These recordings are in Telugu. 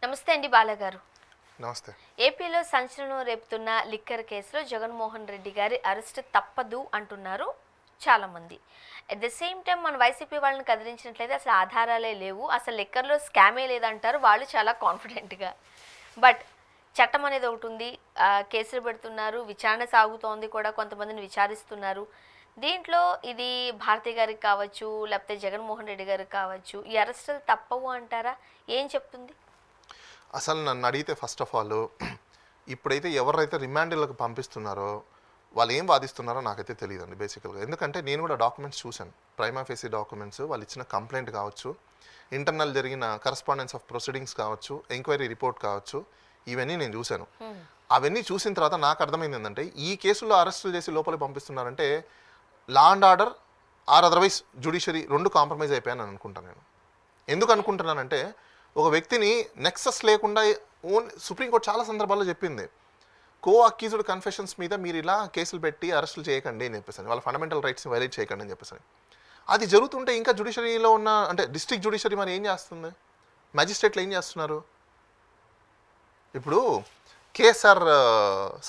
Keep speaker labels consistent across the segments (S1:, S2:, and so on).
S1: నమస్తే అండి బాలగారు.
S2: నమస్తే.
S1: ఏపీలో సంచలనం రేపుతున్న లిక్కర్ కేసులో జగన్మోహన్ రెడ్డి గారి అరెస్ట్ తప్పదు అంటున్నారు చాలామంది. అట్ ద సేమ్ టైం మన వైసీపీ వాళ్ళని కదిలించినట్లయితే అసలు ఆధారాలే లేవు, అసలు లిక్కర్లో స్కామే లేదంటారు వాళ్ళు చాలా కాన్ఫిడెంట్గా. బట్ చట్టం అనేది ఒకటి ఉంది, కేసులు పెడుతున్నారు, విచారణ సాగుతోంది కూడా, కొంతమందిని విచారిస్తున్నారు. దీంట్లో ఇది భారతి గారికి కావచ్చు, లేకపోతే జగన్మోహన్ రెడ్డి గారికి కావచ్చు, ఈ అరెస్టులు తప్పవు అంటారా? ఏం చెప్తుంది?
S2: అసలు నన్ను అడిగితే ఫస్ట్ ఆఫ్ ఆల్ ఇప్పుడైతే ఎవరైతే రిమాండ్లకు పంపిస్తున్నారో వాళ్ళు ఏం వాదిస్తున్నారో నాకైతే తెలియదండి బేసికల్గా. ఎందుకంటే నేను కూడా డాక్యుమెంట్స్ చూశాను, ప్రైమా ఫేసీ డాక్యుమెంట్స్, వాళ్ళు ఇచ్చిన కంప్లైంట్ కావచ్చు, ఇంటర్నల్ జరిగిన కరస్పాండెన్స్ ఆఫ్ ప్రొసీడింగ్స్ కావచ్చు, ఎంక్వైరీ రిపోర్ట్ కావచ్చు, ఇవన్నీ నేను చూశాను. అవన్నీ చూసిన తర్వాత నాకు అర్థమైంది ఏంటంటే ఈ కేసులో అరెస్టులు చేసి లోపలికి పంపిస్తున్నారంటే law and order or otherwise judiciary రెండు కాంప్రమైజ్ అయిపోయాను అనుకుంటాను. నేను ఎందుకు అనుకుంటున్నానంటే ఒక వ్యక్తిని నెక్సస్ లేకుండా సుప్రీంకోర్టు చాలా సందర్భాల్లో చెప్పింది, కో అక్యూజ్డ్ కన్ఫెషన్స్ మీద మీరు ఇలా కేసులు పెట్టి అరెస్టులు చేయకండి అని చెప్పేసి, వాళ్ళ ఫండమెంటల్ రైట్స్ని వైలేట్ చేయకండి అని చెప్పేసి. అది జరుగుతుంటే ఇంకా జ్యుడిషియరీలో ఉన్న అంటే డిస్ట్రిక్ట్ జ్యుడిషియరీ మరి ఏం చేస్తుంది, మ్యాజిస్ట్రేట్లు ఏం చేస్తున్నారు? ఇప్పుడు కేఎస్ఆర్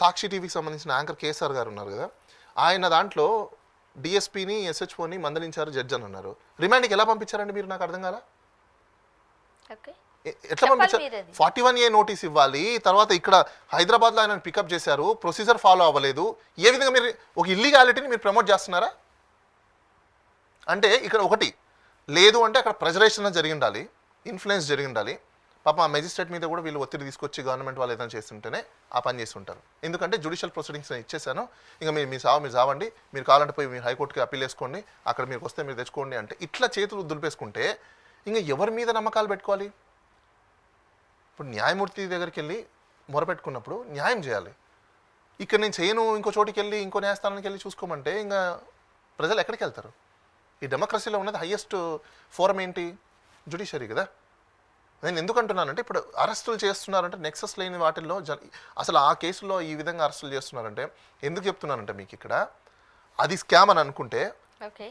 S2: సాక్షి టీవీకి సంబంధించిన యాంకర్ కేఎస్ఆర్ గారు ఉన్నారు కదా, ఆయన దాంట్లో డిఎస్పీని ఎస్హెచ్ఓని మందలించారు జడ్జి అని అన్నారు. రిమాండ్కి ఎలా పంపించారండి మీరు? నాకు అర్థం కాలా. ఎట్లా పంపించారు? 41A నోటీస్ ఇవ్వాలి, తర్వాత ఇక్కడ హైదరాబాద్లో ఆయన పికప్ చేశారు, ప్రొసీజర్ ఫాలో అవ్వలేదు. ఏ విధంగా మీరు ఒక ఇల్లీగాలిటీని మీరు ప్రమోట్ చేస్తున్నారా? అంటే ఇక్కడ ఒకటి లేదు అంటే అక్కడ ప్రెజరేషన్ జరిగి ఉండాలి, ఇన్ఫ్లుయెన్స్ జరిగి ఉండాలి. పాపం ఆ మెజిస్ట్రేట్ మీద కూడా వీళ్ళు ఒత్తిడి తీసుకొచ్చి గవర్నమెంట్ వాళ్ళు ఏదైనా చేస్తుంటేనే ఆ పని చేస్తుంటారు. ఎందుకంటే జ్యుడిషియల్ ప్రొసీడింగ్స్ నేను ఇచ్చేసాను, ఇంకా మీరు చావండి, మీరు కావాలంటే పోయి మీరు హైకోర్టుకి అప్పీల్ వేసుకోండి, అక్కడ మీరు వస్తే మీరు తెచ్చుకోండి అంటే ఇట్లా చేతులు దులిపేసుకుంటే ఇంకా ఎవరి మీద నమ్మకాలు పెట్టుకోవాలి? ఇప్పుడు న్యాయమూర్తి దగ్గరికి వెళ్ళి మొరపెట్టుకున్నప్పుడు న్యాయం చేయాలి. ఇక్కడ నేను చేయను, ఇంకో చోటికి వెళ్ళి ఇంకో న్యాయస్థానానికి వెళ్ళి చూసుకోమంటే ఇంకా ప్రజలు ఎక్కడికి వెళ్తారు? ఈ డెమోక్రసీలో ఉన్నది హయ్యెస్ట్ ఫోరం ఏంటి? జ్యుడిషియరీ కదా. నేను ఎందుకు అంటున్నానంటే ఇప్పుడు అరెస్టులు చేస్తున్నారంటే నెక్సస్ లేని వాటిల్లో అసలు ఆ కేసులో ఈ విధంగా అరెస్టులు చేస్తున్నారంటే ఎందుకు చెప్తున్నానంటే మీకు ఇక్కడ అది స్కామ్ అని అనుకుంటే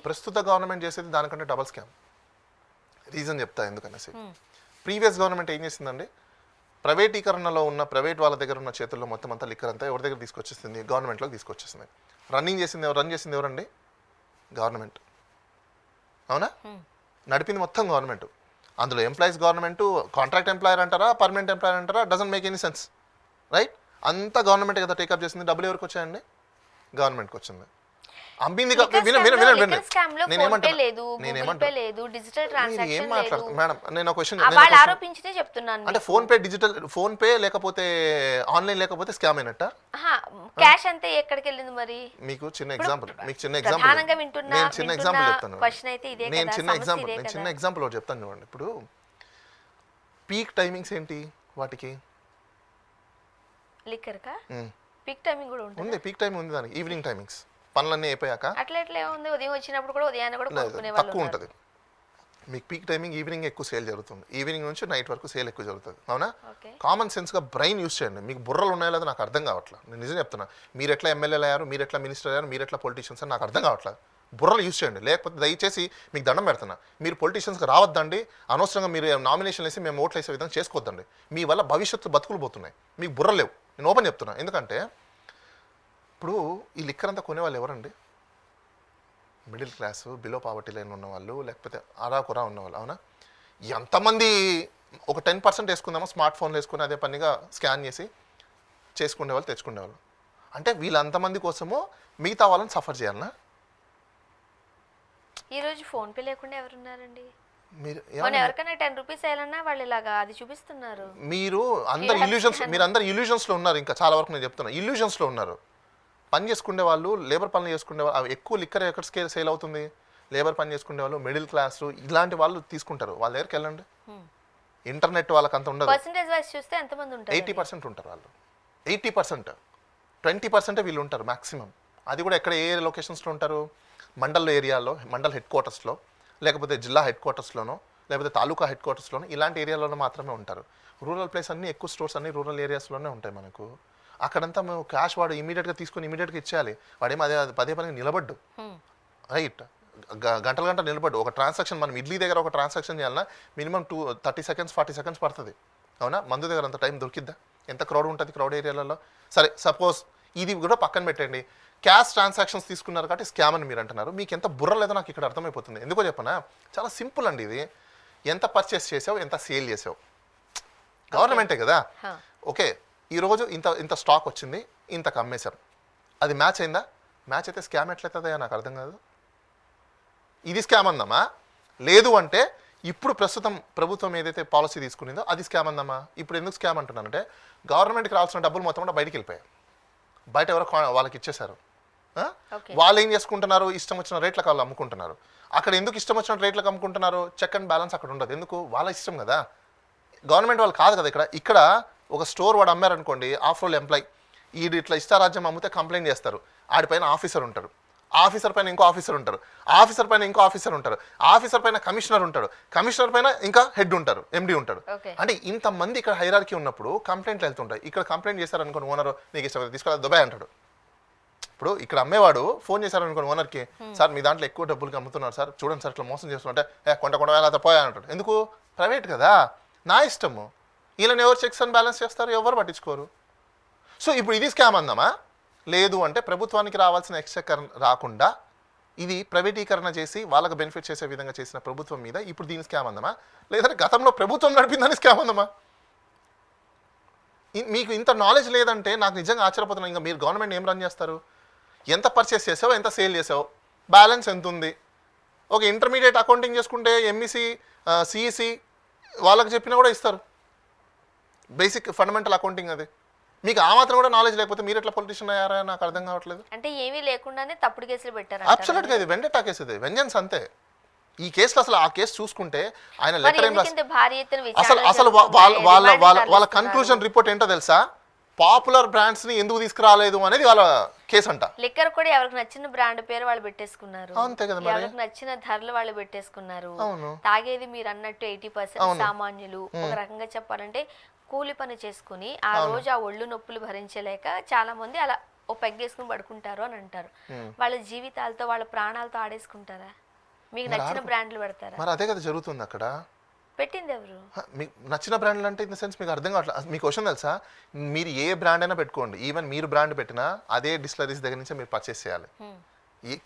S2: ప్రస్తుత గవర్నమెంట్ చేసేది దానికంటే డబల్ స్కామ్. రీజన్ చెప్తా ఎందుకనేసి. ప్రీవియస్ గవర్నమెంట్ ఏం చేసిందండి, ప్రైవేటీకరణలో ఉన్న ప్రైవేట్ వాళ్ళ దగ్గర ఉన్న చేతుల్లో మొత్తం అంతా లిక్కర్ అంతా ఎవరి దగ్గర తీసుకొచ్చేసింది? గవర్నమెంట్లోకి తీసుకొచ్చేసింది. రన్ చేసింది ఎవరండి? గవర్నమెంట్. అవునా? నడిపింది మొత్తం గవర్నమెంట్. అందులో ఎంప్లాయీస్ గవర్నమెంట్, కాంట్రాక్ట్ ఎంప్లాయర్ అంటారా, పర్మనెంట్ ఎంప్లాయర్ అంటారా, doesn't make any sense, right? అంతా గవర్నమెంట్ కదా టేకప్ చేసింది. డబ్బులు ఎవరికి వచ్చాయండి? గవర్నమెంట్కి వచ్చింది. అమ్మింది మేడం. నేను క్వశ్చన్ అంటే ఫోన్ పే లేకపోతే ఆన్లైన్ లేకపోతే స్కామ్ అయినట్ట?
S1: క్యాష్ అంతే ఎక్కడికి వెళ్ళింది మరి?
S2: మీకు చిన్న ఎగ్జాంపుల్ నేను చిన్న ఎగ్జాంపుల్ ఒకటి చెప్తాను చూడండి. ఇప్పుడు పీక్ టైమింగ్స్ ఏంటి వాటికి?
S1: లిక్కర్ కా పీక్ టైమింగ్ కూడా ఉంటుంది.
S2: పీక్ టైమింగ్ ఉంది దానికి. ఈవినింగ్ టైమింగ్స్ పనులన్నీ అయిపోయాక
S1: అట్లా ఎట్లా ఉంది, ఉదయం వచ్చినప్పుడు కూడా ఉదయాన్నే కూడా
S2: తక్కువ ఉంటుంది. మీకు పీక్ టైమింగ్ ఈవినింగ్ ఎక్కువ సేల్ జరుగుతుంది, ఈవినింగ్ నుంచి నైట్ వరకు సేల్ ఎక్కువ జరుగుతుంది. అవునా? కామన్ సెన్స్గా బ్రెయిన్ యూస్ చేయండి. మీకు బుర్రలు ఉన్నాయో లేదో నాకు అర్థం కావట్లేదు. నేను నిజం చెప్తున్నా. మీరు ఎట్లా ఎమ్మెల్యేలు అయ్యారు, మీరు ఎట్లా మినిస్టర్ అయ్యారు, మీరు ఎట్లా పొలిటీషియన్స్ అని నాకు అర్థం కావట్లేదు. బుర్రలు యూస్ చేయండి, లేకపోతే దయచేసి మీకు దండం పెడుతున్నా, మీరు పొలిటీషియన్స్కి రావద్దండి. అనవసరంగా మీరు నామినేషన్ వేసి మేము ఓట్లు వేసే విధంగా చేసుకోవద్దండి. మీ వల్ల భవిష్యత్తు బతుకులు పోతున్నాయి. మీకు బుర్రలు లేవు. నేను ఓపెన్ చెప్తున్నా. ఎందుకంటే ఇప్పుడు ఈ లిక్కర్ అంతా కొనేవాళ్ళు ఎవరండి? Middle class, below poverty line ఉన్నవాళ్ళు, లేకపోతే అరాకురా ఉన్నవాళ్ళు. అవునా? ఎంతమంది ఒక 10% వేసుకుందామో స్మార్ట్ ఫోన్లు వేసుకుని అదే పనిగా స్కాన్ చేసి చేసుకునేవాళ్ళు, తెచ్చుకునేవాళ్ళు. అంటే వీళ్ళంతమంది కోసము మిగతా వాళ్ళని సఫర్ చేయాలనా?
S1: ఈరోజు ఫోన్పే లేకుండా ఎవరున్నారండి? ఎవరికైనా 10 రూపీస్ వేయాలన్నా వాళ్ళు ఇలాగా అది చూపిస్తున్నారు.
S2: మీరు అందరు ఇల్యూజన్స్లో ఉన్నారు. ఇంకా చాలా వరకు నేను చెప్తున్నా ఇల్యూజన్స్లో ఉన్నారు. పని చేసుకునే వాళ్ళు, లేబర్ పనులు చేసుకునే వాళ్ళు, ఎక్కువ లిక్కర్ ఎక్కడ సేల్ అవుతుంది? లేబర్ పని చేసుకునే వాళ్ళు, మిడిల్ క్లాస్, ఇలాంటి వాళ్ళు తీసుకుంటారు. వాళ్ళ దగ్గరికి వెళ్ళండి. ఇంటర్నెట్ వాళ్ళకి అంత ఉండదు. 80% ఉంటారు వాళ్ళు. 80%, 20% వీళ్ళు ఉంటారు మ్యాక్సిమం. అది కూడా ఎక్కడ ఏ లొకేషన్స్లో ఉంటారు? మండల్ ఏరియాలో, మండల్ హెడ్ క్వార్టర్స్లో, లేకపోతే జిల్లా హెడ్ క్వార్టర్స్లోనో, లేకపోతే తాలూకా హెడ్ క్వార్టర్స్లోనో, ఇలాంటి ఏరియాలోనో మాత్రమే ఉంటారు. రూరల్ ప్లేస్ అన్నీ ఎక్కువ స్టోర్స్ అన్నీ రూరల్ ఏరియాస్లోనే ఉంటాయి మనకు. అక్కడంతా మేము క్యాష్ వాడు ఇమీడియట్గా తీసుకొని ఇమీడియట్గా ఇచ్చేయాలి. వాడేమో పదే పని నిలబడ్డు, రైట్? గంటలు నిలబడ్డు. ఒక ట్రాన్సాక్షన్ మనం ఇడ్లీ దగ్గర ఒక ట్రాన్సాక్షన్ చేయాలన్నా మినిమం 30 seconds 40 seconds పడుతుంది. అవునా? మందు దగ్గర అంత టైం దొరికిద్దా? ఎంత క్రౌడ్ ఉంటుంది క్రౌడ్ ఏరియాలలో? సరే సపోజ్ ఇది కూడా పక్కన పెట్టండి, క్యాష్ ట్రాన్సాక్షన్స్ తీసుకున్నారు కాబట్టి స్కామ్ అని మీరు అంటున్నారు. మీకు ఎంత బుర్ర లేదో నాకు ఇక్కడ అర్థమైపోతుంది. ఎందుకో చెప్పనా, చాలా సింపుల్ అండి ఇది. ఎంత పర్చేస్ చేసావు, ఎంత సేల్ చేసావు, గవర్నమెంటే కదా. ఓకే, ఈరోజు ఇంత ఇంత స్టాక్ వచ్చింది, ఇంతకు అమ్మేశారు, అది మ్యాచ్ అయిందా? మ్యాచ్ అయితే స్కామ్ ఎట్లయితుందా నాకు అర్థం కాదు. ఇది స్కామ్ అందామా? లేదు అంటే ఇప్పుడు ప్రస్తుతం ప్రభుత్వం ఏదైతే పాలసీ తీసుకునిందో అది స్కామ్ అందామా? ఇప్పుడు ఎందుకు స్కామ్ అంటున్నానంటే గవర్నమెంట్కి రావాల్సిన డబ్బులు మొత్తం కూడా బయటికి వెళ్ళిపోయాయి. బయట ఎవరో వాళ్ళకి ఇచ్చేశారు. వాళ్ళు ఏం చేసుకుంటున్నారు, ఇష్టం వచ్చిన రేట్లకు వాళ్ళు అమ్ముకుంటున్నారు. అక్కడ ఎందుకు ఇష్టం వచ్చిన రేట్లకు అమ్ముకుంటున్నారు? చెక్ అండ్ బ్యాలెన్స్ అక్కడ ఉండదు. ఎందుకు? వాళ్ళ ఇష్టం కదా, గవర్నమెంట్ వాళ్ళు కాదు కదా. ఇక్కడ ఒక స్టోర్ వాడు అమ్మారనుకోండి, ఆఫ్ రోల్ ఎంప్లాయ్, ఈడు ఇట్లా ఇష్టారాజ్యం అమ్మితే కంప్లైంట్ చేస్తారు, ఆడిపైన ఆఫీసర్ ఉంటారు, ఆఫీసర్ పైన ఇంకో ఆఫీసర్ ఉంటారు, ఆఫీసర్ పైన ఇంకో ఆఫీసర్ ఉంటారు, ఆఫీసర్ పైన కమిషనర్ ఉంటాడు, కమిషనర్ పైన ఇంకా హెడ్ ఉంటారు, ఎండి ఉంటాడు. అంటే ఇంతమంది ఇక్కడ హైరార్కీ ఉన్నప్పుడు కంప్లైంట్లు వెళ్తుంటాయి. ఇక్కడ కంప్లైంట్ చేశారనుకోండి ఓనర్, నీకు ఇష్టం తీసుకెళ్ళి దుబాయ్ అంటాడు. ఇప్పుడు ఇక్కడ అమ్మేవాడు ఫోన్ చేశారనుకోండి ఓనర్కి, సార్ మీ దాంట్లో ఎక్కువ డబ్బులకి అమ్ముతున్నారు సార్, చూడండి సార్ ఇట్లా మోసం చేస్తుంటే కొంట వేల పోయా అంటాడు. ఎందుకు? ప్రైవేట్ కదా, నా ఇష్టము. వీళ్ళని ఎవరు చెక్స్ అండ్ బ్యాలెన్స్ చేస్తారు? ఎవరు పట్టించుకోరు. సో ఇప్పుడు ఇది స్కామ్ అందామా? లేదు అంటే ప్రభుత్వానికి రావాల్సిన ఎక్స్చెక్కర్ రాకుండా ఇది ప్రైవేటీకరణ చేసి వాళ్ళకి బెనిఫిట్ చేసే విధంగా చేసిన ప్రభుత్వం మీద ఇప్పుడు దీని స్కామ్ అందామా? లేదంటే గతంలో ప్రభుత్వం నడిపిందని స్కామ్ అందామా? మీకు ఇంత నాలెడ్జ్ లేదంటే నాకు నిజంగా ఆశ్చర్యపోతున్నాను. ఇంకా మీరు గవర్నమెంట్ ఏం రన్ చేస్తారు? ఎంత పర్చేస్ చేసావు, ఎంత సేల్ చేసావు, బ్యాలెన్స్ ఎంత ఉంది. ఒక ఇంటర్మీడియట్ అకౌంటింగ్ చేసుకుంటే ఎంఈసి సిఈసి వాళ్ళకి చెప్పినా కూడా ఇస్తారు, బేసిక్ ఫండమెంటల్ అకౌంటింగ్. అది మీకు ఆ మాత్రం కూడా నాలెడ్జ్ లేకపోతే మీరు ఎట్లా పొలిటీషియన్ అయ్యారా నాకు అర్థం కావట్లేదు.
S1: అంటే ఏమీ లేకుండానే తప్పుడు కేసులు పెట్టారు.
S2: అబ్సల్యూట్గా ఇది వెండటా కేసు, ఇది వెంజన్స్ అంతే. ఈ కేసులో అసలు ఆ కేసు చూసుకుంటే ఆయన లెటర్ ఏం అసలు వాళ్ళ కన్క్లూజన్ రిపోర్ట్ ఏంటో తెలుసా? పాపులర్ బ్రాండ్స్ ని ఎందుకు తీసుకురాలేదు అనేది వాళ్ళ కేసు అంట.
S1: లిక్కర్ కూడా ఎవరికి నచ్చిన బ్రాండ్ పేరు వాళ్ళు పెట్టేసుకున్నారు,
S2: అంతే కదా,
S1: ఎవరికి నచ్చిన ధరలు వాళ్ళు పెట్టేసుకున్నారు. తాగేది మీరు అన్నట్టు 80% సామాన్యులు. ఒక రకంగా చెప్పాలంటే కూలి పని చేసుకుని ఆ రోజు ఆ ఒళ్ళు నొప్పులు భరించలేక చాలా మంది అలా ఓ పెగ్గేసుకుని పడుకుంటారు అని అంటారు. వాళ్ళ జీవితాలతో వాళ్ళ ప్రాణాలతో ఆడేసుకుంటారా? మీకు నచ్చిన బ్రాండ్లు పెడతారా?
S2: మరి అదే కదా జరుగుతుంది అక్కడ.
S1: పెట్టింది ఎవరు?
S2: మీకు నచ్చిన బ్రాండ్లు అంటే ఇన్ ద సెన్స్ మీకు అర్థం కావట్లేదు. మీకు క్వశ్చన్ తెలుసా? మీరు ఏ బ్రాండ్ అయినా పెట్టుకోండి, ఈవెన్ మీరు బ్రాండ్ పెట్టినా అదే డిస్టిలరీస్ దగ్గర నుంచి మీరు పర్చేస్ చేయాలి.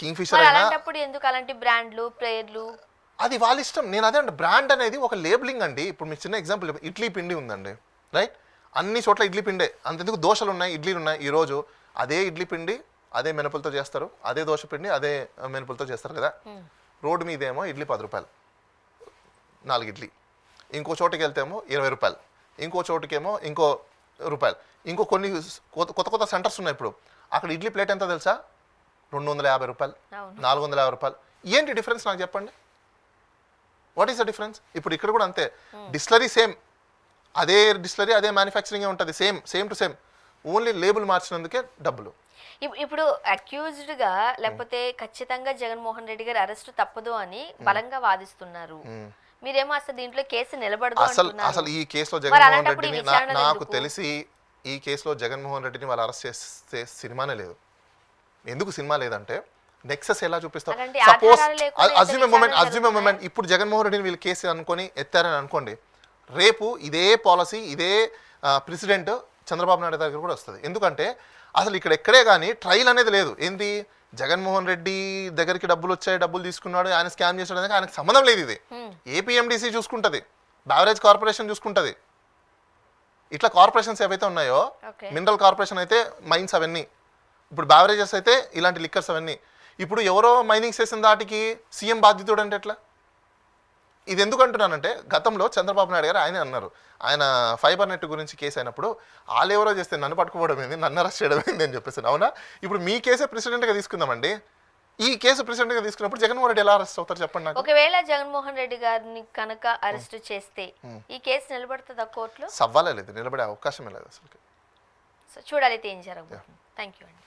S2: కింగ్ ఫిషర్ అయినా
S1: అలాంటప్పుడు ఎందుకు అలాంటి బ్రాండ్లు పేర్లు?
S2: అది వాళ్ళ ఇష్టం. నేను అదే అంటే బ్రాండ్ అనేది ఒక లేబులింగ్ అండి. ఇప్పుడు మీకు చిన్న ఎగ్జాంపుల్, ఇడ్లీ పిండి ఉందండి, రైట్? అన్ని చోట్ల ఇడ్లీ పిండే, అంతెందుకు దోశలు ఉన్నాయి, ఇడ్లీలు ఉన్నాయి. ఈరోజు అదే ఇడ్లీ పిండి అదే మినపలతో చేస్తారు, అదే దోశ పిండి అదే మినపలతో చేస్తారు కదా. రోడ్డు మీద ఏమో ఇడ్లీ 10 రూపాయలు 4 ఇడ్లీ, ఇంకో చోటుకి వెళ్తేమో 20 రూపాయలు, ఇంకో చోటుకేమో ఇంకో రూపాయలు, ఇంకో కొన్ని కొత్త కొత్త సెంటర్స్ ఉన్నాయి. ఇప్పుడు అక్కడ ఇడ్లీ ప్లేట్ ఎంత తెలుసా? 250 రూపాయలు, 450 రూపాయలు. ఏంటి డిఫరెన్స్ నాకు చెప్పండి? What is the difference? ఇప్పుడు ఇక్కడ కూడా అంతే, డిస్టిలరీ సేమ్, అదే డిస్టిలరీ అదే మ్యానుఫ్యాక్చరింగ్ ఉంటుంది, same to same, only label మార్చినందుకే డబ్బులు.
S1: ఇప్పుడు అక్యూజ్డ్ గా లేకపోతే ఖచ్చితంగా జగన్మోహన్ రెడ్డి గారి అరెస్ట్ తప్పదు అని బలంగా వాదిస్తున్నారు. మీరేమో అసలు దీంట్లో కేసు నిలబడదు అంటున్నారు.
S2: అసలు ఈ కేసులో జగన్మోహన్ రెడ్డిని నాకు తెలిసి ఈ కేసులో జగన్మోహన్ రెడ్డిని వాళ్ళు అరెస్ట్ చేస్తే సినిమానే లేదు. ఎందుకు సినిమా లేదంటే నెక్సెస్ ఎలా చూపిస్తావు? సపోజ్ అజ్యూమ్ మూమెంట్ ఇప్పుడు జగన్మోహన్ రెడ్డిని వీళ్ళు కేసు అనుకొని ఎత్తారని అనుకోండి, రేపు ఇదే పాలసీ ఇదే ప్రెసిడెంట్ చంద్రబాబు నాయుడు దగ్గర కూడా వస్తుంది. ఎందుకంటే అసలు ఇక్కడ ఎక్కడే కానీ ట్రయల్ అనేది లేదు. ఏంది, జగన్మోహన్ రెడ్డి దగ్గరికి డబ్బులు వచ్చాయి, డబ్బులు తీసుకున్నాడు, ఆయన స్కామ్ చేసాడు అనేది ఆయనకు సంబంధం లేదు. ఇది ఏపీఎండిసి చూసుకుంటుంది, బెవరేజ్ కార్పొరేషన్ చూసుకుంటుంది. ఇట్లా కార్పొరేషన్స్ ఏవైతే ఉన్నాయో, మినరల్ కార్పొరేషన్ అయితే మైన్స్ అవన్నీ, ఇప్పుడు బెవరేజెస్ అయితే ఇలాంటి లిక్కర్స్ అవన్నీ. ఇప్పుడు ఎవరో మైనింగ్ చేసిన దాటికి సీఎం బాధ్యతుడు అంటే ఎట్లా? ఇది ఎందుకు అంటున్నానంటే గతంలో చంద్రబాబు నాయుడు గారు ఆయన అన్నారు, ఆయన ఫైబర్ నెట్ గురించి కేసు అయినప్పుడు వాళ్ళు ఎవరో చేస్తే నన్ను పట్టుకోవడం ఏంది, నన్ను అరెస్ట్ చేయడం ఏంది అని చెప్పేసి. అవునా, ఇప్పుడు మీ కేసే ప్రెసిడెంట్గా తీసుకుందామండి. ఈ కేసు ప్రెసిడెంట్గా తీసుకున్నప్పుడు జగన్మోహన్ రెడ్డి ఎలా అరెస్ట్ అవుతారు చెప్పండి నాకు.
S1: ఒకవేళ జగన్మోహన్ రెడ్డి గారిని కనుక అరెస్ట్ చేస్తే ఈ కేసు నిలబడుతుందా కోర్టులో?
S2: సవాలే లేదు, నిలబడే అవకాశమే లేదు అసలు.
S1: సో చూడాలి ఏం జరగబోతుంది. థ్యాంక్ యూ అండి.